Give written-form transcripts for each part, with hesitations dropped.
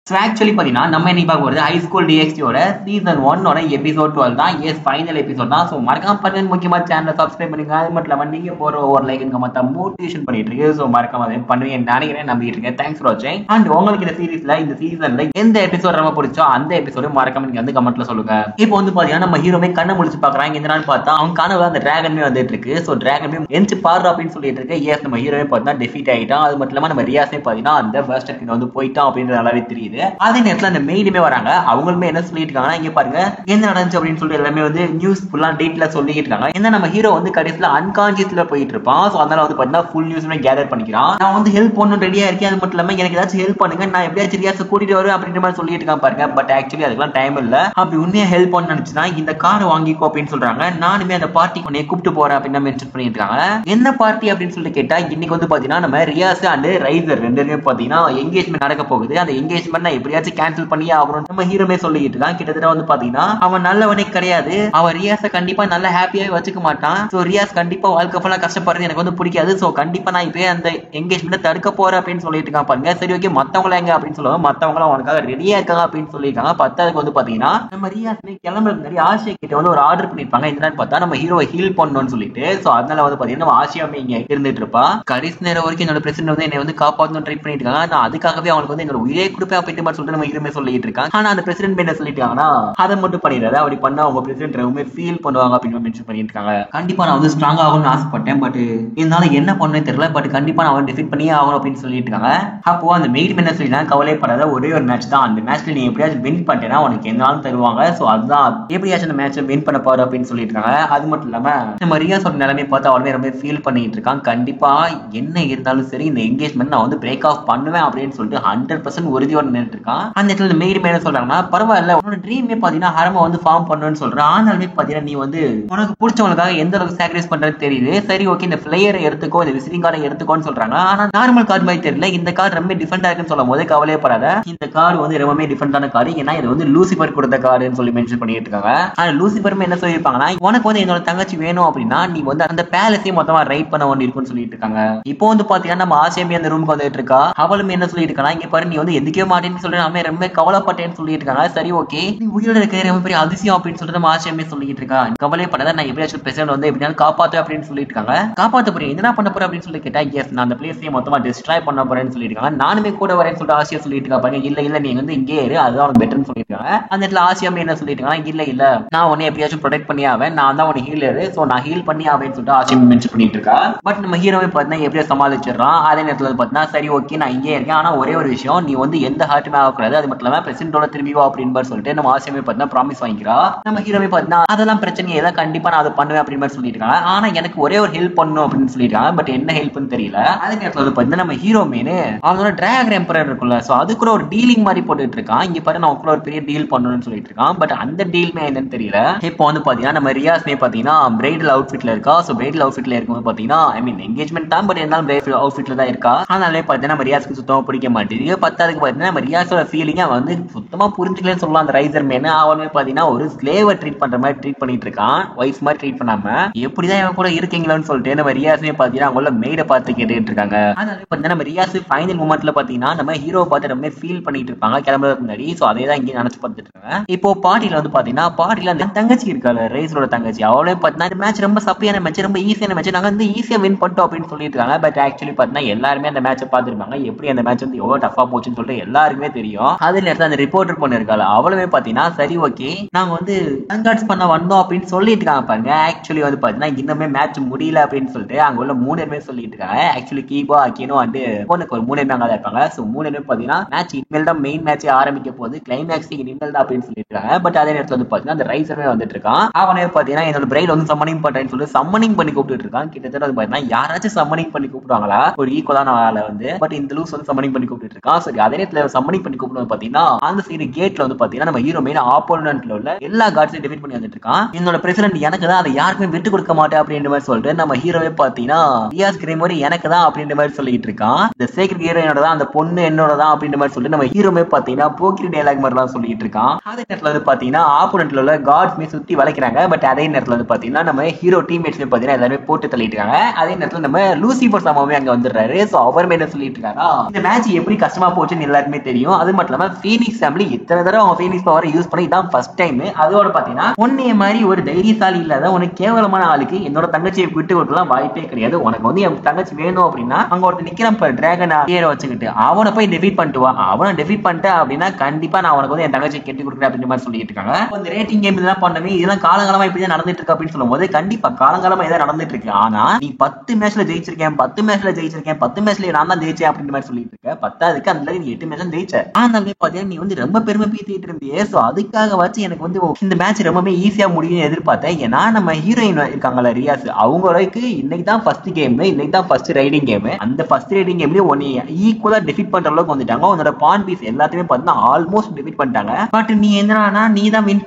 So actually பார்த்தீங்கன்னா நம்ம என்ன பார்க்க போகிறது ஹை ஸ்கூல் டிஎக்ஸ்டியோட சீசன் 1 எபிசோட் 12 தான். எஸ் ஃபைனல் எபிசோட் தான். ஸோ மறக்காம பண்ணுங்க, முக்கியமாக சேனலை சப்ஸ்கிரைப் பண்ணுங்க. அது மட்டும் இல்லாமல் நீங்கள் போகிற ஒரு லைக் மற்ற மோட்டிவேஷன் பண்ணிட்டு இருக்கு. ஸோ மறக்காம அதை பண்ணுவீங்க நினைக்கிறேன், நம்பிட்டு இருக்கேன். தேங்க்ஸ் ஃபார் வாட்சிங். அண்ட் உங்களுக்கு இந்த சீரீஸ்ல இந்த சீசன்ல எந்த எபிசோட் ரொம்ப பிடிச்சோ அந்த எபிசோடு மறக்காம நீங்க வந்து கமெண்ட்ல சொல்லுங்க. இப்போ வந்து பாத்தீங்கன்னா நம்ம ஹீரோமே கண்ணை முடிச்சு பாக்குறாங்க. இந்த நாள் பார்த்தா அவன் கனவு அந்த டிராகன்மே வந்துட்டு இருக்கு. ஸோ டிராகன்மே எந்திச்சு பாரு அப்படின்னு சொல்லிட்டு இருக்கு. எஸ் நம்ம ஹீரோவே பார்த்தீங்கன்னா டெஃபீட் ஆகிட்டான். அது மட்டும் இல்லாம நம்ம ரியாஸே பாத்தீங்கன்னா அந்த பஸ்டர் கிட்ட வந்து போயிட்டான் அப்படின்றது நல்லாவே தெரியுது. அதே நேரத்தில் அந்த மெயிலுமே வராங்க. அவங்களுமே என்ன சொல்லிட்டு இருக்காங்கன்னா, இங்க பாருங்க என்ன நடந்துச்சு அப்படின்னு சொல்லிட்டு எல்லாமே வந்து நியூஸ் ஃபுல்லா டீட்டெயிலா சொல்லிட்டு இருக்காங்க. ஏன்னா நம்ம ஹீரோ வந்து கடைசியில அன்கான்சியஸ்ல போயிட்டு இருப்பான். ஸோ அதனால வந்து பாத்தீங்கன்னா ஃபுல் நியூஸ்மே கேதர் பண்ணிக்கிறான். நான் வந்து ஹெல்ப் பண்ணணும் ரெடியா இருக்கேன். அது மட்டும் இல்லாம எனக்கு ஏதாச்சும் ஹெல்ப் பண்ணுங்க, நான் எப்படியாச்சும் ரியாஸை கூட்டிட்டு வருவேன் அப்படின்ற மாதிரி சொல்லிட்டு இருக்கான் பாருங்க. பட் ஆக்சுவலி அதுக்கெல்லாம் டைம் இல்ல. அப்படி உண்மையா ஹெல்ப் பண்ண நினைச்சுன்னா இந்த கார் வாங்கிக்கோ அப்படின்னு சொல்றாங்க. நானுமே அந்த பார்ட்டிக்கு உன்னை கூப்பிட்டு போறேன் அப்படின்னு மென்ஷன் பண்ணிட்டு இருக்காங்க. என்ன பார்ட்டி அப்படின்னு சொல்லிட்டு கேட்டா, இன்னைக்கு வந்து பாத்தீங்கன்னா நம்ம ரியாஸ் அண்ட் ரைசர் ரெண்டு பேருமே பாத்தீங்கன்னா எங்கேஜ்மெண்ட் நடக்க போகுது. அந்த எங்கேஜ்மெண்ட் நான் எப்படியாச்சும் கேன்சல் பண்ணி ஆகணும் நம்ம ஹீரோமே சொல்லிட்டு இருக்கான். கிட்டத்தட்ட வந்து பாத்தீங்கன்னா அவன் நல்லவனே கிடையாது. அவன் ரியாஸை கண்டிப்பா நல்ல ஹாப்பியாவே வச்சுக்க மாட்டான். சோ ரியாஸ் கண்டிப்பா வாழ்க்கை ஃபுல்லா கஷ்டப்படுறது எனக்கு வந்து பிடிக்காது. சோ கண்டிப்பா நான் இப்ப அந்த எங்கேஜ்மெண்ட் தடுக்க போறேன் அப்படின்னு சொல்லிட்டு இருக்கான் பாருங்க. சரி ஓகே, மத்தவங்கள எங்க அப்படின்னு சொல்லுவாங்க. மத்தவங்களும் அவனுக்காக ரெடியா இருக்காங்க அப்படின்னு சொல்லியிருக்காங்க. பத்தாவதுக்கு வந்து பாத்தீங்கன்னா நம்ம ரியாஸ்மே கிளம்புறதுக்கு முன்னாடி ஆசியா கிட்ட வந்து ஒரு ஆர்டர் பண்ணிருப்பாங்க. என்னன்னு பார்த்தா நம்ம ஹீரோவை ஹீல் பண்ணணும்னு சொல்லிட்டு. சோ அதனால வந்து பாத்தீங்கன்னா நம்ம ஆசியாமே இங்க இருந்துட்டு இருப்பா. கடைசி நேரம் வரைக்கும் என்னோட பிரசிடன்ட் வந்து என்னை வந்து காப்பாற்றணும் ட்ரை பண்ணிட்டு இருக்காங்க. நான் அதுக்காகவே அவங்களுக்கு வந்து என்னோட உயிரை கொடுப்பேன் அப்படின்னு மாதிரி சொல்லிட்டு நம்ம ஹீரோமே சொல்லிட்டு இருக்காங்க. ஆனா அந்த பிரசிடன்ட் என்ன சொல்லிட்டாங்கன்னா, அதை மட்டும் பண்ணிடாது, அப்படி பண்ணா அவங்க பிரசிடன்ட் ரொம்ப ஃபீல் பண்ணுவாங்க அப்படின்னு மென்ஷன் பண்ணிட்டு இருக்காங்க. கண்டிப்பா நான் வந்து ஸ்ட்ராங் ஆகணும்னு ஆசைப்பட்டேன். பட் இருந்தாலும் என்ன பண்ணே தெரியல. பட் கண்டிப்பா நான் அவன் டிஃபீட் பண்ணியே ஆகணும் அப்படின்னு சொல்லிட்டு இருக்காங்க. அப்போ அந்த மெய்ட் என்ன சொல்லிட்டாங்க, கவலைப்படாத, ஒரே ஒரு மேட்ச் தான். அந்த மேட்ச்ல நீ எப்படியாச்சும் வின் பண்ணிட்டேன்னா உனக்கு என்னாலும் தருவாங்க. சோ அதுதான் எப்படியாச்சும் அந்த மேட்சை வின் பண்ண போற அப்படின்னு சொல்லிட்டு இருக்காங்க. அது மட்டும் இல்லாம நம்ம ரியாஸோட நிலைமை பார்த்து அவனுமே ரொம்ப ஃபீல் பண்ணிட்டு இருக்கான். கண்டிப்பா என்ன இருந்தாலும் சரி இந்த எங்கேஜ்மெண்ட் நான் வந்து பிரேக் ஆஃப் பண்ணுவேன் அப்படின்னு சொல்லிட்டு 100% உறுதியோட நின்றுட்டு இருக்கான். அந்த இடத்துல மெய்ட் என்ன சொல்றாங்கன்னா, பரவாயில்ல, உன்னோட ட்ரீமே பாத்தீங்கன்னா ஹரமா வந்து ஃபார்ம் பண்ணணும்னு சொல்றான். ஆனாலுமே பாத்தீங்கன்னா நீ வந்து உனக்கு பிடிச்சவங்களுக்காக எந்த அளவுக்கு சாக்ரிஃபைஸ் பண்றது தெரியுது. சரி ஓகே, இந்த பிளேயரை எடுத்துக்கோ, இந்த விசிட்டிங் கார்டை எடுத்துக்கோன்னு சொல்றாங்க. ஆனா நார்மல் கார்டு மாதிரி தெரியல. இந்த கார்டு ரொம்ப டிஃபரெண்டா இருக்குன்னு சொல்லும் போது கவலையப்படாத, இந்த கார்டு வந்து ரொம்ப டிஃபரெண்டான கார்டு. ஏன்னா இது வந்து லூசிபர் கொடுத்த கார்டுன்னு சொல்லி மென்ஷன் பண்ணிட்டு இருக்காங்க. ஆனா லூசிபர் என்ன சொல்லியிருப்பாங்கன்னா, உனக்கு வந்து என்னோட தங்கச்சி வேணும் அப்படின்னா நீ வந்து அந்த பேலஸையும் மொத்தமா ரைட் பண்ண வேண்டி இருக்குன்னு சொல்லிட்டு இருக்காங்க. இப்போ வந்து பாத்தீங்கன்னா நம்ம ஆசியமே அந்த ரூமுக்கு வந்துட்டு இருக்கா. அவளுமே என்ன சொல்லிட்டு இருக்கா, இங்க பாரு நீ வந்து எதுக்கே மாட்டேன்னு சொல்லிட்டு நம்ம ரொம்ப கவலைப்பட்டேன்னு சொல்லிட்டு இருக்காங்க. சரி ஓகே, நீ உயிரோட இருக்க ரொம்ப பெரிய அதிசயம் அப்படின்னு சொல்லிட்டு நம்ம ஆசியமே சொல்லிட்டு இருக்கா. கவலைப்படாத, நான் எப்படியாச்சும் பிரசிடன்ட் வந்து எப்படியாவது காப்பாத்து அப்படின்னு சொல்லிட்டு இருக்காங்க. காப்பாத்த போறேன், என்ன பண்ண போறேன் அப்படின்னு சொல்லி கேட்டா, எஸ் நான் அந்த பிளேஸையும் மொத்தமா டிஸ்ட்ராய் பண்ண போறேன்னு சொல்லிட்டு இருக்காங்க. நானுமே கூட வரேன்னு சொல்லிட்டு ஆசியா சொல்லிட்டு இருக்கா பாருங்க. இல்ல நீ வந்து இங்கே இரு, அதுதான் பெட்டர்னு சொல்லிருக்காங்க. அந்த இடத்துல ஆசியாமே என்ன சொல்லிட்டு இருக்காங்க, இல்ல நான் உன்னை எப்படியாச்சும் ப்ரொடெக்ட் பண்ணி ஆவேன், நான் தான் உன்னை ஹீலரு, சோ நான் ஹீல் பண்ணி ஆவேன்னு சொல்லிட்டு ஆசியா மென்ஷன் பண்ணிட்டு இருக்கா. பட் நம்ம ஹீரோவை பார்த்தீங்கன்னா எப்படியா சமாளிச்சிடறான். அதே நேரத்தில் பார்த்தீங்கன்னா சரி ஓகே நான் இங்கே இருக்கேன், ஆனா ஒரே ஒரு விஷயம், நீ வந்து எந்த ஹார்ட்டுமே ஆகக்கூடாது, அது மட்டும் இல்லாம பிரசிடன்டோட திரும்பிவா அப்படின்னு சொல்லிட்டு நம்ம ஆசியமே பார்த்தீங்கன்னா ப்ராமிஸ் வாங்கிக்கிறா. நம்ம ஹீரோவே பார்த்தீங்கன்னா அதெல்லாம் பிரச்சனை இல்லை, கண்டிப்பா நான் அதை பண்ணுவேன் அப்படின்னு மாதிரி சொல்லிட்டு இருக்காங்க. ஆனா எனக்கு ஒரே ஒரு ஹெல்ப் பண்ணணும் அப்படின்னு சொல்லிருக்காங்க. பட் என்ன ஹெல்ப்னு தெரியல. அதே நேரத்தில் பார்த்தீங்கன்னா நம்ம ஹீரோ மீன் அவனோட டிராகன் எம்பரர் இருக்குல்ல, சோ அது கூட ஒரு டீலிங் மாதிரி போட்டுட்டு இருக்கான். இங்க பாரு நான் கூட ஒரு பெரிய டீல் பண்ணணும்னு சொல்லிட்டு இருக்கான். பட் அந்த டீல்மே என்னன்னு தெரியல. இப்போ வந்து பாத்தீங்கன்னா நம்ம ரியாஸ்மே பாத்தீங்கன்னா பிரைடல் அவுட்ஃபிட்ல இருக்கா. சோ பிரைடல் அவுட்ஃபிட்ல இருக்கும்போது பாத்தீங்கன்னா ஐ மீன் எங்கேஜ்மெண்ட் தான், பட் இருந்தாலும் பிரைடல் அவுட்ஃபிட்ல தான் இருக்கா. அதனாலே பாத்தீங்கன்னா நம்ம ரியாஸ்க்கு சுத்தமா பிடிக்க மாட்டேங்குது. பத்தாவதுக்கு பாத்தீங்கன்னா நம்ம ரியாஸோட ஃபீலிங் அவன் வந்து சுத்தமா புரிஞ்சுக்கலன்னு சொல்லலாம். அந்த ரைசர் மேன் அவனுமே பாத்தீங்கன்னா ஒரு ஸ்லேவை ட்ரீட் பண்ற மாதிரி ட்ரீட் பண்ணிட்டு இருக்கான், வைஃப் மாதிரி ட்ரீட் பண்ணாம. எப்படிதான் இவன் கூட இருக்கீங்களான்னு சொல்லிட்டு நம்ம ரியாஸுமே பாத்தீங்கன்னா அவங்கள மெய்ட பார்த்து கேட்டுட்டு இருக்காங்க. அதனால பாத்தீங்கன்னா நம்ம ரியாஸ் ஃபைனல் மூமெண்ட்ல பாத்தீங்கன்னா நம்ம ஹீரோ பார்த்து ரொம்ப ஃபீல் பண்ணிட்டு இருப்பாங்க கிளம்புறதுக்கு முன்னாடி. சோ அதே தான் இங்கே நினைச்சு பார்த்துட்டு இருக்காங்க. இப்போ பார்ட்டில வந்து பாத்தீங்கன்னா பார்ட்டில அந்த தங்கச்சி இருக்கால, ரைசரோட தங்கச்சி, அவளே பாத்தீங்கன்னா இந்த மேட்ச் ரொம்ப சப்பியான மேட்ச், ரொம்ப ஈஸியான மேட்ச், நாங்க வந்து ஈஸியா வின் பண்ணிட்டோம் அப்படின்னு சொல்லிட்டு இருக்காங்க. பட் ஆக்சுவலி பாத்தீங்கன்னா எல்லாருமே அந்த மேட்சை பார்த்துருப்பாங்க. எப்படி அந்த மேட்ச் வந்து எவ்வளவு டஃபா போச்சுன்னு சொல்லிட்டு எல்லாருக்குமே தெரியும். அதுல நேரத்தில் அந்த ரிப்போர்ட்டர் பொண்ணு இருக்கால, அவளுமே பாத்தீங்கன்னா சரி ஓகே நாங்க வந்து கன்கார்ட்ஸ் பண்ண வந்தோம் அப்படின்னு சொல்லிட்டு இருக்காங்க பாருங்க. ஆக்சுவலி வந்து பாத்தீங்கன்னா இன்னுமே மேட்ச் முடியல அப்படின்னு சொல்லிட்டு அங்க உள்ள 3 பேருமே சொல்லிட்டு இருக்காங்க. ஆக்சுவலி கீபோ அக்கினோ அண்ட் பொண்ணுக்கு ஒரு 3 பேருமே அங்க இருப்பாங்க. சோ 3 பேருமே பாத்தீங்கன்னா மேட்ச் இனிமேல் தான் மெயின் மேட்ச் ஆரம்பிக்க போகுது, கிளைமேக்ஸ் இனிமேல் தான் அப்படின்னு சொல்லிட்டு இருக்காங்க. பட் அதே நேரத்தில் வந்து பாத்தீங்கன்னா அந்த ரைசருமே வந்துட்டு இருக்கான். அவனே பாத்தீங்கன்னா என்னோட பிரைட் வந்து சம்மனிங் பண்றேன்னு சொல்லி சம்மனிங் பண்ணி கூப்பிட்டு இருக்கான். கிட்டத்தட்ட வந்து பாத்தீங்கன்னா யாராச்சும் சம்மனிங் பண்ணி கூப்பிடுவாங்களா ஒரு ஈக்குவலான ஆளை வந்து. பட் இந்த லூஸ் வந்து சம்மனிங் பண்ணி கூப்பிட்டு இருக்கான். சரி அதே நேரத்தில் சம்மனிங் பண்ணி கூப்பிடுவது பாத்தீங்கன்னா அந்த சைடு கேட்ல வந்து பாத்தீங்கன்னா நம்ம ஹீரோ மெயின் ஆப்போனன்ட்ல உள்ள எல்லா கார்ட்ஸையும் டிஃபீட் பண்ணி வந்துட்டு இருக்கான். என்னோட பிரசிடன்ட் எனக்கு தான், அதை யாருக்குமே விட்டு கொடுக்க மாட்டேன் அப்படின்ற மாதிரி சொல்லிட்டு நம்ம ஹீரோவே பாத்தீங்கன்னா ரியாஸ் கிரேமோரி எனக்கு தான் அப்படின்ற மாதிரி சொல்லிட்டு இருக்கான். இந்த சீக்ரெட் ஹீரோ என்னோட தான், அந்த பொண்ணு என்னோட தான் அப்படின்ற மாதிரி சொல்லிட்டு நம்ம ஹீரோமே பாத்தீங்கன்னா போக்கிரி டயலாக் மாதிரி தான் சொல்லிட்டு இருக்கான். அதே நேரத்தில் வந்து பாத்தீங்கன்னா ஆப்போனன்ட்ல உள்ள கார்ட்ஸ்மே சுத்தி வளைக்கிறாங்க. பட் அதே நேரத்தில் வந்து பாத்தீங்கன்னா நம்ம ஹீரோ டீம்மேட்ஸ்மே பாத்தீங்கன்னா எல்லாருமே போட்டு தள்ளிட்டு இருக்காங்க. அதே நேரத்தில் நம்ம லூசிபர் சமாவே அங்க வந்துடுறாரு. சோ அவருமே என்ன சொல்லிட்டு இருக்காரா, இந்த மேட்ச் எப்படி கஷ்டமா போச்சுன்னு எல்லாருமே தெரியும். தெரியும். அது மட்டும் இல்லாம ஃபீனிக்ஸ் ஃபேமிலி இத்தனை தடவை அவங்க ஃபீனிக்ஸ் பவரை யூஸ் பண்ணி இதான் ஃபர்ஸ்ட் டைம். அதோட பாத்தீங்கன்னா உன்னைய மாதிரி ஒரு தைரியசாலி இல்லாத உனக்கு கேவலமான ஆளுக்கு என்னோட தங்கச்சியை விட்டு கொடுக்கலாம் வாய்ப்பே கிடையாது. உனக்கு வந்து என் தங்கச்சி வேணும் அப்படின்னா அங்க ஒருத்தர் நிக்கிறான் டிராகன் பேரை வச்சுக்கிட்டு அவனை போய் டெஃபீட் பண்ணிட்டு வா. அவனை டெஃபீட் பண்ணிட்டு அப்படின்னா கண்டிப்பா நான் உனக்கு வந்து என் தங்கச்சி கெட்டி கொடுக்குறேன் அப்படின்ற மாதிரி சொல்லிட்டு இருக்காங்க. இந்த ரேட்டிங் கேம் இதெல்லாம் பண்ணவே இதெல்லாம் காலங்காலமா இப்படிதான் நடந்துட்டு இருக்கு அப்படின்னு சொல்லும் போது கண்டிப்பா காலங்காலமா இதான் நடந்துட்டு இருக்கு. ஆனா நீ 10 மேட்ச்ல ஜெயிச்சிருக்கேன் 10 மேட்ச்ல ஜெயிச்சிருக்கேன் 10 மேட்ச்ல நான் தான் ஜெயிச்சேன் அப்படின்ற மாதிரி சொல்லிட்டு இருக்க. 10க்கு அந்த நீ 8 மேட்ச் ஜெயிச்ச. ஆனாலுமே பாத்தீங்கன்னா நீ வந்து ரொம்ப பெருமை பீத்திட்டு இருந்தியே. சோ அதுக்காக வச்சு எனக்கு வந்து இந்த மேட்ச் ரொம்பவே ஈஸியா முடியும் எதிர்பார்த்தேன். ஏன்னா நம்ம ஹீரோயின் இருக்காங்கல்ல ரியாஸ் அவங்களுக்கு இன்னைக்கு தான் ஃபர்ஸ்ட் கேம், இன்னைக்கு தான் ஃபர்ஸ்ட் ரைடிங் கேம். அந்த ஃபர்ஸ்ட் ரைடிங் கேம்லயே ஒன்னு ஈக்குவலா டிஃபீட் பண்ற அளவுக்கு வந்துட்டாங்க. உன்னோட பான் பீஸ் எல்லாத்தையுமே பார்த்தீங்கன்னா ஆல்மோஸ்ட் டிஃபீட் பண்ணிட்டாங்க. பட் நீ என்னன்னா நீ தான் வின்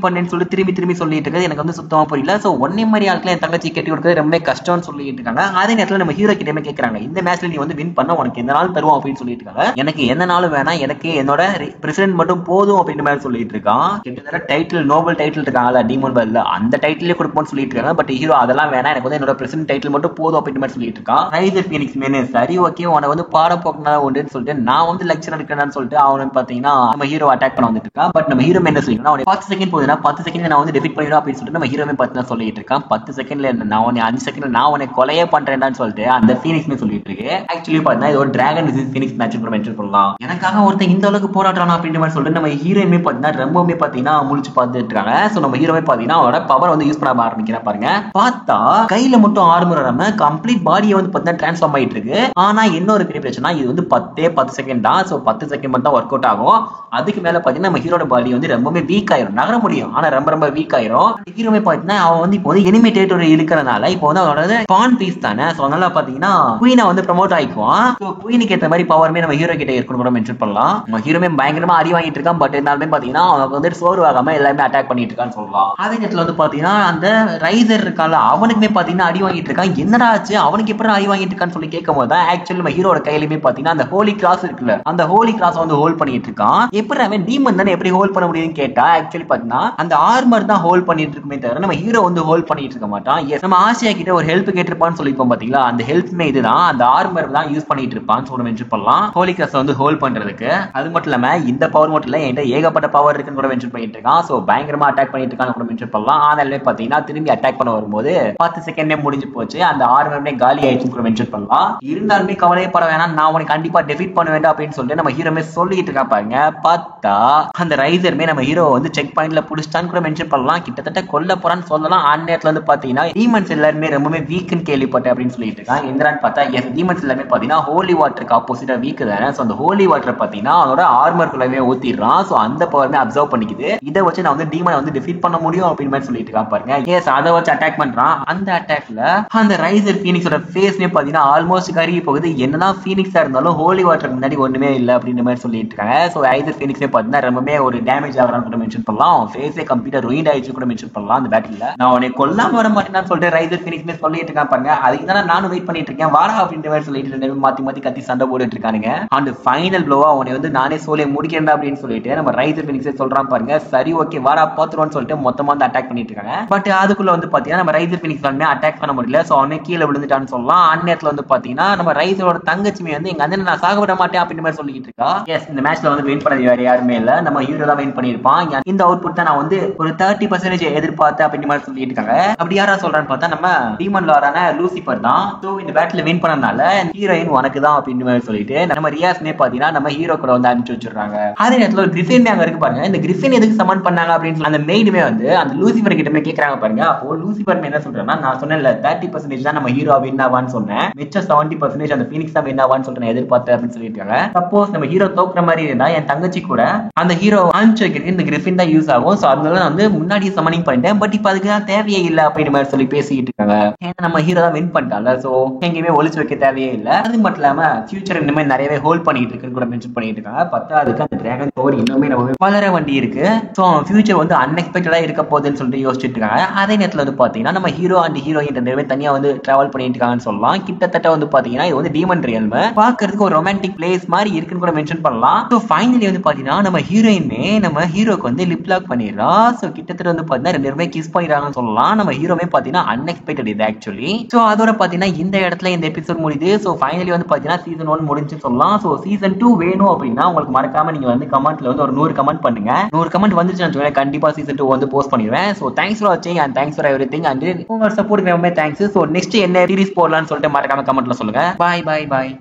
பண்ணேன்னு சொல்லி திரும்பி சொல்லிட்டு இருக்க எனக்கு வந்து சுத்தமா புரியல. சோ ஒன்னே மாதிரி ஆட்கள் என் தங்கச்சி கட்டி கொடுக்கிறது ரொம்ப கஷ்டம்னு சொல்லிட்டு இருக்காங்க. அதே நேரத்தில் நம்ம ஹீரோ கிட்டே கேட்கறாங்க இந்த மேட்ச்ல நீ வந்து வின் பண்ண உனக்கு எந்த நாள் தருவோம் அப்படின்னு சொல்லிட்டு இருக்காங்க. எனக்கு எந்த நாளும் வேணாம், எனக்கு என்னோட பிரசிடென்ட் மட்டும் போதும் அப்படின்ற மாதிரி சொல்லிட்டு இருக்கான். கிட்டத்தட்ட டைட்டில் நோபல் டைட்டில் இருக்காங்கல்ல டீமன் பல்ல அந்த டைட்டிலே கொடுப்போம்னு சொல்லிட்டு இருக்காங்க. பட் ஹீரோ அதெல்லாம் வேணாம், எனக்கு வந்து என்னோட பிரசிடென்ட் டைட்டில் மட்டும் போதும் அப்படின்ற மாதிரி சொல்லிட்டு இருக்கான். ரைசர் ஃபீனிக்ஸ் மேனு சரி ஓகே உனக்கு வந்து பாடம் போக்குனா உண்டுன்னு சொல்லிட்டு நான் வந்து லெக்சர் எடுக்கிறேன்னு சொல்லிட்டு அவனை பாத்தீங்கன்னா நம்ம ஹீரோ அட்டாக் பண்ண வந்துட்டு இருக்கான். பட் நம்ம ஹீரோ என்ன சொல்லிட்டு அவனை 10 செகண்ட் போகுதுன்னா 10 செகண்ட் நான் வந்து டெஃபீட் பண்ணிடும் அப்படின்னு சொல்லிட்டு நம்ம ஹீரோவே பார்த்தீங்கன்னா சொல்லிட்டு இருக்கான். 10 செகண்ட்ல நான் உன்னை 5 செகண்ட்ல நான் உன்னை கொலையே பண்றேன்னு சொல்லிட்டு அந்த ஃபீனிக்ஸ் சொல்லிட்டு இருக்கு. ஆக்சுவலி பாத்தீங்கன்னா இது ஒரு டிராகன் விசஸ் ஃபீனிக்ஸ் மேட்ச் கூட மென்ஷன் பண்ணலாம். எனக்காக ஒருத்தன் இந்த அளவுக்கு போராடுறானா அப்படின்ற மாதிரி சொல்லிட்டு நம்ம ஹீரோயுமே பாத்தீங்கன்னா ரொம்பவே பாத்தீங்கன்னா முழிச்சு பார்த்துட்டு இருக்காங்க. சோ நம்ம ஹீரோவே பாத்தீங்கன்னா அவரோட பவர் வந்து யூஸ் பண்ண ஆரம்பிக்கிறேன் பாருங்க. பார்த்தா கையில மட்டும் ஆர்மர் வராம கம்ப்ளீட் பாடியை வந்து பாத்தீங்கன்னா டிரான்ஸ்ஃபார்ம் ஆயிட்டு இருக்கு. ஆனா இன்னொரு பெரிய பிரச்சனை இது வந்து 10 செகண்ட் தான். சோ 10 செகண்ட் மட்டும் தான் ஒர்க் அவுட் ஆகும். அதுக்கு மேல பாத்தீங்கன்னா நம்ம ஹீரோட பாடி வந்து ரொம்பவே வீக் ஆயிரும். நகர முடியும் ஆனா ரொம்ப வீக் ஆயிரும். ஹீரோவே பாத்தீங்கன்னா அவன் வந்து இப்போ வந்து எனிமி டெரிட்டரி இருக்கிறதுனால இப்போ வந்து அவனோட பான் பீஸ் தானே. சோ அதனால பாத்தீங்கன்னா குயினை வந்து ப்ரோமோட் ஆயிக்குவான். சோ குயினுக்கு ஏற்ற மாதிரி பவர்மே நம்ம ஹீரோ கிட்ட இருக்கணும் கூட மென்ஷன் பண்ணலாம். நம்ம ஹீரோமே பயங்கரமா அடி வாங்கிட்டு இருக்கான். பட் இருந்தாலுமே பாத்தீங்கன்னா அவனுக்கு வந்து சோர்வாகாம எல்லாமே அட்டாக் பண்ணிட்டு இருக்கான்னு சொல்லலாம். அதே நேரத்துல வந்து பாத்தீங்கன்னா அந்த ரைசர் இருக்கான்ல அவனுக்குமே பாத்தீங்கன்னா அடி வாங்கிட்டு இருக்கான். என்னடா ஆச்சு அவனுக்கு எப்படி அடி வாங்கிட்டு இருக்கான்னு சொல்லி கேட்கும் போது தான் ஆக்சுவலி நம்ம ஹீரோட கையிலுமே பாத்தீங்கன்னா அந்த ஹோலி கிராஸ் இருக்குல்ல அந்த ஹோலி கிராஸ் வந்து ஹோல்ட் பண்ணிட்டு இருக்கான். எப்படி அவன் டீமன் தானே எப்படி ஹோல்ட் பண்ண முடியும்னு கேட்டா ஆக்சுவலி பாத்தீங்கன்னா அந்த ஆர்மர் தான் ஹோல்ட் பண்ணிட்டு இருக்குமே தவிர நம்ம ஹீரோ வந்து ஹோல்ட் பண்ணிட்டு இருக்க மாட்டான். நம்ம ஆசியா கிட்ட ஒரு ஹெல்ப் கேட்டிருப்பான்னு சொல்லிப்போம் பாத்தீங்களா அந்த ஹெல்ப்மே இதுதான் அந்த ஆர்மர் தான் யூஸ் பண்ணிட்டு இருப்பான்னு சொல்ல மென்ஷன் பண்ணலாம் ஹோலி கிராஸ் வந்து ஹோல்ட் பண்றதுக்கு. அது மட்டும் இல்லாம இந்த பவர் மட்டும் இல்ல என்கிட்ட ஏகப்பட்ட பவர் இருக்குன்னு கூட மென்ஷன் பண்ணிட்டு இருக்கான். சோ பயங்கரமா அட்டாக் பண்ணிட்டு இருக்கான்னு கூட மென்ஷன் பண்ணலாம். ஆனாலுமே பாத்தீங்கன்னா திரும்பி அட்டாக் பண்ண வரும்போது 10 செகண்ட்ல முடிஞ்சு போச்சு. அந்த ஆர்மர்மே காலி ஆயிடுச்சுன்னு கூட மென்ஷன் பண்ணலாம். இருந்தாலுமே கவலைப்பட வேணாம் நான் உனக்கு கண்டிப்பா டெஃபீட் பண்ண வேண்டாம் அப்படின்னு சொல்லிட்டு நம்ம ஹீரோமே சொல்லிட்டு இருக்கா பாருங்க. பார்த்தா அந்த ரைசர்மே நம்ம ஹீரோ வந்து செக் பாயிண்ட்ல புடிச்சிட்டான்னு கூட மென்ஷன் பண்ணலாம். கிட்டத்தட்ட கொல்ல போறான்னு சொல்லலாம். நேரத்துல வந்து பாத்தீங்கன்னா டீமன்ஸ் எல்லாருமே ரொம்பவே வீக்னு கேள்விப்பட்டேன் அப்படின்னு சொல்லிட்டு இருக்காங்க. எந்திரான்னு பார்த்தா எஸ் டீமன்ஸ் எல்லாமே பாத்தீங்கன்னா ஹோலி வாட்டருக்கு ஆப்போசிட்டா வீக் தானே. சோ அந்த ஹோலி வாட்டர் பாத்தீங்கன்னா அவனோட ஆர்மர் குள்ளவே ஊத்திடுறான். சோ அந்த பவர்மே அப்சர்வ் பண்ணிக்குது. இதை வச்சு நான் வந்து டீமனை வந்து டிஃபீட் பண்ண முடியும் அப்படின்னு மாதிரி சொல்லிட்டு இருக்கா பாருங்க. எஸ் அதை வச்சு அட்டாக் பண்றான். அந்த அட்டாக்ல அந்த ரைசர் ஃபீனிக்ஸோட ஃபேஸ்மே பாத்தீங்கன்னா ஆல்மோஸ்ட் கருகி போகுது. என்னதான் ஃபீனிக்ஸா இருந்தாலும் ஹோலி வாட்டருக்கு முன்னாடி ஒண்ணுமே இல்ல அப்படின்ற மாதிரி சொல்லிட்டு இருக்காங்க. சோ ரைசர் ஃபீனிக்ஸே பாத்தீங்கன்னா ரொம்பவே ஒரு டேமேஜ் ஆகுறான்னு கூட மென்ஷன் பண்ணலாம். ஃபேஸே கம்ப்ளீட்டா ரூயின்ட் ஆயிடுச்சு கூட மென்ஷன் பண்ணலாம். அந்த பேட்டில்ல நான் உன்னை கொல்லாம வர மாட்டேன்னு சொல்லிட்டு ரைசர் ஃபீனிக்ஸ்மே சொல்லிட்டு இருக்கான் பாருங்க. அதுக்கு தான் நானும் வெயிட் பண்ணிட்டு இருக்கேன் வாடா அப்படின்ற மாதிரி சொல்லிட்டு மாத்தி கத்தி சண்டை போட்டுட்டு இருக்கானுங்க. அந்த ஃபைனல் ப்ளோவா உன்னை வந்து நானே சோலை முடிக்கிறேன் அப்படின்னு சொல்லிட்டு நம்ம ரைசர் ஃபீனிக்ஸே சொல்றான் பாருங்க. சரி ஓகே வாடா பாத்துருவோம்னு சொல்லிட்டு மொத்தமா வந்து அட்டாக் பண்ணிட்டு இருக்காங்க. பட் அதுக்குள்ள வந்து பாத்தீங்கன்னா நம்ம ரைசர் ஃபீனிக்ஸ் வந்து அட்டாக் பண்ண முடியல. சோ அவனே கீழே விழுந்துட்டான்னு சொல்லலாம். அந்நேரத்துல வந்து பாத்தீங்கன்னா நம்ம ரைசரோட தங்கச்சிமே வந்து எங்க அண்ணன் நான் சாக விட மாட்டேன் அப்படின்ற மாதிரி சொல்லிட்டு இருக்கா. எஸ் இந்த மேட்ச்ல வந்து வின் பண்ணது வேற யாருமே இல்ல நம்ம ஹீரோ தான் வின் பண்ணிருப்பான். இந்த அவுட்புட் தான் நான் வந்து ஒரு 30% எதிர்பார்த்தேன் அப்படின்ற மாதிரி சொல்லிட்டு இருக்காங்க. அப்படி யாரா சொல்றான்னு பார்த்தா நம்ம டீமன் லாரான லூசிபர் தான். சோ இந்த பேட்டில் வின் பண்ணனால ஹீரோயின் உனக்கு தான் அப்படின்ற மாதிரி சொல்லிட்டு நம்ம ரியாஸ்மே பாத்தீங்கன்னா நம்ம ஹீரோ கூட வந்து அனுப்பிச்சு வச்சிருக்காங்க. அதே நேரத்துல ஒரு கிரிஃபின் அங்க இருக்கு பாருங்க. இந்த கிரிஃபின் எதுக்கு சமன் பண்ணாங்க அப்படின்னு சொல்லி அந்த மெய்டுமே வந்து அந்த லூசிபர் கிட்டமே கேக்குறாங்க பாருங்க. அப்போ லூசிபர் என்ன சொல்றேன்னா நான் சொன்னேன்ல 30% தான் நம்ம ஹீரோ வின் ஆவான்னு சொன்னேன். மிச்ச 70% அந்த ஃபீனிக்ஸ் தான் வின் ஆவான்னு சொல்லிட்டு எதிர்பார்த்தேன் அப்படின்னு சொல்லிட்டு இருக்காங்க. சப்போஸ் நம்ம ஹீரோ தோக்குற மாதிரி இருந்தா என் தங்கச்சி கூட அந்த ஹீரோ அனுப்பிச்சு வைக்கிறது இந்த கிரிஃபின் தான் யூஸ் ஆகும். சோ அதனால நான் வந்து முன்னாடி சமனிங் பண்ணிட்டேன். பட் இப்ப அதுக்கு தான் தேவையே இல்லை அப்படின்ற மாதிரி சொல்லி பேசிட்டு இருக்காங்க. ஏன்னா நம்ம ஹீரோ தான் வின் பண்ணிட்டாங்க. சோ எங்கேயுமே ஒளிச்சு வைக்க தேவையே இல்லை. அது மட்டும் இல்லாம ஃபியூச்சர் இன்னுமே நிறையவே ஹோல்ட் பண்ணிட்டு இருக்குன்னு கூட மென்ஷன் பண்ணிட்டு இருக்காங்க. பத்தாவதுக்கு அந்த டிராகன் பவர் இன்னுமே நம்ம வளர வண்டி இருக்கு. சோ ஃபியூச்சர் வந்து அன்எக்ஸ்பெக்டடா இருக்க போகுதுன்னு சொல்லிட்டு யோசிச்சுட்டு இருக்காங்க. அதே நேரத்துல வந்து பாத்தீங்கன்னா நம்ம ஹீரோ அண்ட் ஹீரோயின் ரெண்டு பேரும் தனியா வந்து டிராவல் பண்ணிட்டு இருக்காங்கன்னு சொல்லலாம். கிட்டத்தட்ட வந்து பாத்தீங்கன்னா இது வந்து டீமன் ரியல்ம் பாக்குறதுக்கு ஒரு ரொமான்டிக் பிளேஸ் மாதிரி இருக்குன்னு கூட மென்ஷன் பண்ணலாம். சோ ஃபைனலி வந்து பாத்தீங்கன்னா நம்ம ஹீரோயின்மே நம்ம ஹீரோக்கு வந்து லிப் லாக் பண்ணிடுறா. சோ கிட்டத்தட்ட வந்து பாத்தீங்கன்னா ரெண்டு பேருமே கிஸ் பண்ணிடுறாங்கன்னு சொல்லலாம். நம்ம ஹீரோமே பாத்தீங்கன்னா அன்எக்ஸ்பெக்டட் இது ஆக்சுவலி. சோ அதோட பாத்தீங்கன்னா இந்த இடத்துல இந்த எபிசோட் முடியுது. சோ ஃபைனலி வந்து பாத்தீங்கன்னா சீசன் 1 முடிஞ்சுன்னு சொல்லலாம். சோ சீசன் 2 2 வேணும் அப்படின்னா உங்களுக்கு மறக்காம நீங்க வந்து கமெண்ட்ல வந்து ஒரு 100 கமெண்ட் பண்ணுங்க. 100 கமெண்ட் வந்துச்சுன்னா கண்டிப்பா சீசன் 2 வந்து போஸ்ட் பண்ணிடுவேன். ஸோ தேங்க்ஸ் ஃபார் வாட்சிங் and thanks for everything and உங்களோட சப்போர்ட் ரொம்ப தேங்க்ஸ். ஸோ நெக்ஸ்ட் என்ன சீரிஸ் போடலாம்னு சொல்லிட்டு மறக்காம கமெண்ட்ல சொல்லுங்க. பாய் பாய் பாய்.